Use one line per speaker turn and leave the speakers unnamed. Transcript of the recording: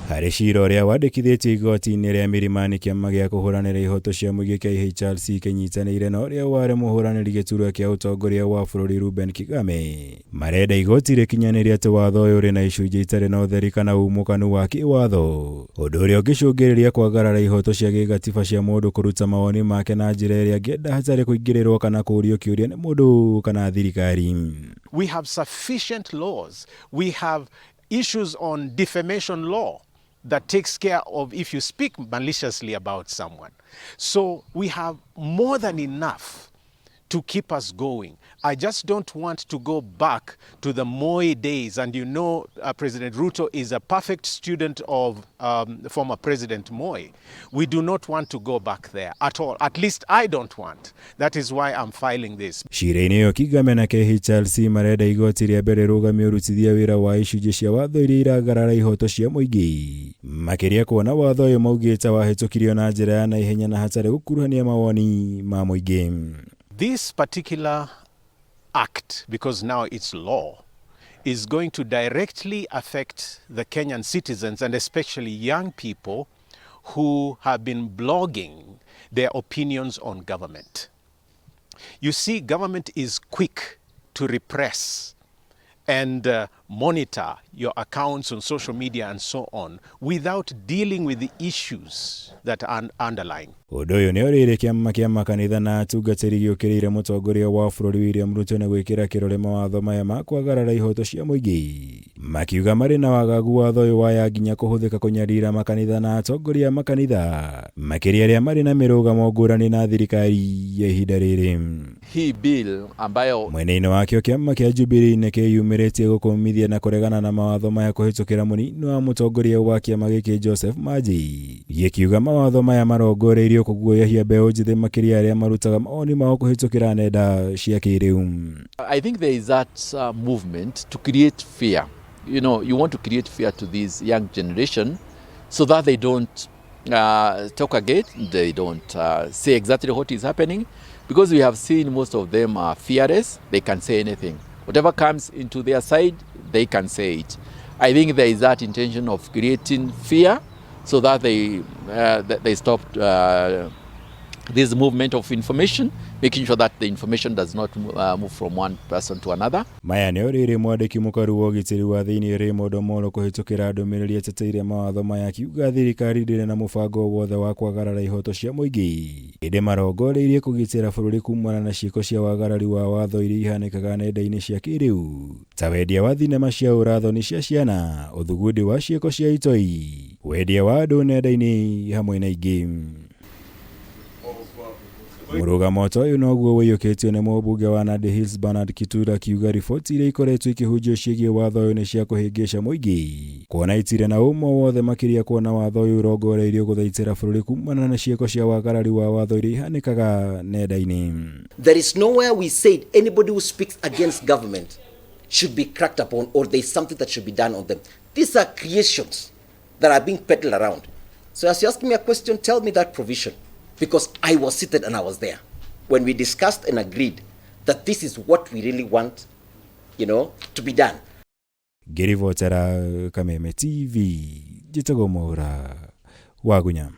Harĩ cira ũrĩa wandĩkithĩtio igoti-inĩ rĩa Milimani, kĩama gĩa kũhũranĩra ihoto cia mũingĩ kĩa IHRC kĩnyitanĩire na ũrĩa warĩ mũhũranĩri gĩturwa kĩa ũtongoria wa bũrũri Ruben Kigame marenda igoti rĩkinyanĩrie atĩ watho ũyũ ũrĩ na icunjĩ itarĩ na ũtheri kana umũkanu wa kĩwatho, ũndũ ũrĩa ũngĩcũngĩrĩria kwagarara ihoto cia gĩgatiba cia mũndũ kũruta mawoni make na njĩra ĩrĩa angĩenda hatarĩ kũingĩrĩrwo kana kũũrio kĩũria nĩ mũndũ kana thirikari.
We have sufficient laws. We have issues on defamation law that takes care of if you speak maliciously about someone. So we have more than enough to keep us going. I just don't want to go back to the Moi days. And you know, President Ruto is a perfect student of former President Moi. We do not want to go back there at all. At least I don't want. That is why I'm filing this.
Cira-inĩ ĩyo Kigame na KHRC marenda igoti rĩa mbere rũgamio rutithia wĩra wa icunjĩ cia watho iria iragarara ihoto cia mũingĩ. Makĩria kuona watho ũyũ maugĩte wahĩtũkirio na njĩra ya naihenya na hatarĩ gũkuruhania mawoni ma mũingĩ.
This particular act, because now it's law, is going to directly affect the Kenyan citizens and especially young people who have been blogging their opinions on government. You see, government is quick to repress and monitor your accounts on social media and so on without dealing with the issues that are underlying.
Ũndũ ũyũ nĩ ũrĩrĩ kĩama kĩa makanitha na atungatĩri gĩũkĩrĩire mũtongoria wa bũrũri William Ruto na gwĩkĩra kĩrore mawatho maya ma kwagarara ihoto cia mũingĩ. Makiuga marĩ na wagagu watho ũyũ waya nginya kũhũthĩka kũnyarira makanitha na atongoria makanitha, makĩria arĩa marĩ na mĩrũgamo ngũrani na thirikari ya ihinda rĩrĩ.
Hii bill ambayo
mwena-inĩ wakĩo kĩama kĩa Jubilee nĩ kĩyumĩrĩtie gũkũmithia na kũregana na mawatho maya kũhĩtũkĩra mũnini wa mũtongoria wa kĩama gĩkĩ Joseph Manji, gĩkiuga mawatho maya marongoreirio kũguoyahia mbeũ njĩthĩ makĩria arĩa marutaga mawoni mao kũhĩtũkĩra nenda cia kĩrĩu.
I think there is that movement to create fear. You know, you want to create fear to this young generation so that they don't talk again, they don't say exactly what is happening, because we have seen most of them are fearless. They can say anything. Whatever comes into their side, they can say it. I think there is that intention of creating fear so that they stop this movement of information, making sure that the information does not move from one person to another.
Maya nĩ ũrĩrĩ mwandĩki mũkaru wa ũgitĩri wa thĩinĩ Raymond Omolo kũhĩtũkĩra ndũmĩrĩri eteteire mawatho maya akiuga thirikari ndĩrĩ na mũbango wothe wa kwagarara ihoto cia mũingĩ. Ĩndĩ marongoreirie kũgitĩra bũrũri kumana na ciĩko cia wagarari wa watho iria ihanĩkaga nenda-inĩ cia kĩrĩu, ta wendia wa thinema cia ũrathoni cia ciana, ũthugundi wa ciĩko cia itoi, wendia wa andũ nenda-inĩ hamwe na ingĩ. Mũrũgamo ta ũyũ noguo waiyũkĩtio nĩ mũmbunge wa Nandi Hills Bernard Kitura akiuga riboti iria ikoretwo ikĩhunjio ciĩgiĩ watho ũyũ nĩ cia kũhĩngĩca mũingĩ, kuona itirĩ na ũma wothe makĩria kuona watho ũyũ ũrongoreirio gũthaitĩra bũrũri kumana na ciĩko cia wagarari wa watho iria ihanĩkaga nenda-inĩ.
There is nowhere we said anybody who speaks against government should be cracked upon or there is something that should be done on them. These are creations that are being peddled around. So as you ask me a question, tell me that provision. Because I was seated and I was there when we discussed and agreed that this is what we really want, you know, to be done.
Gerivotera Kameme TV, Jitagomora, Wagunyam.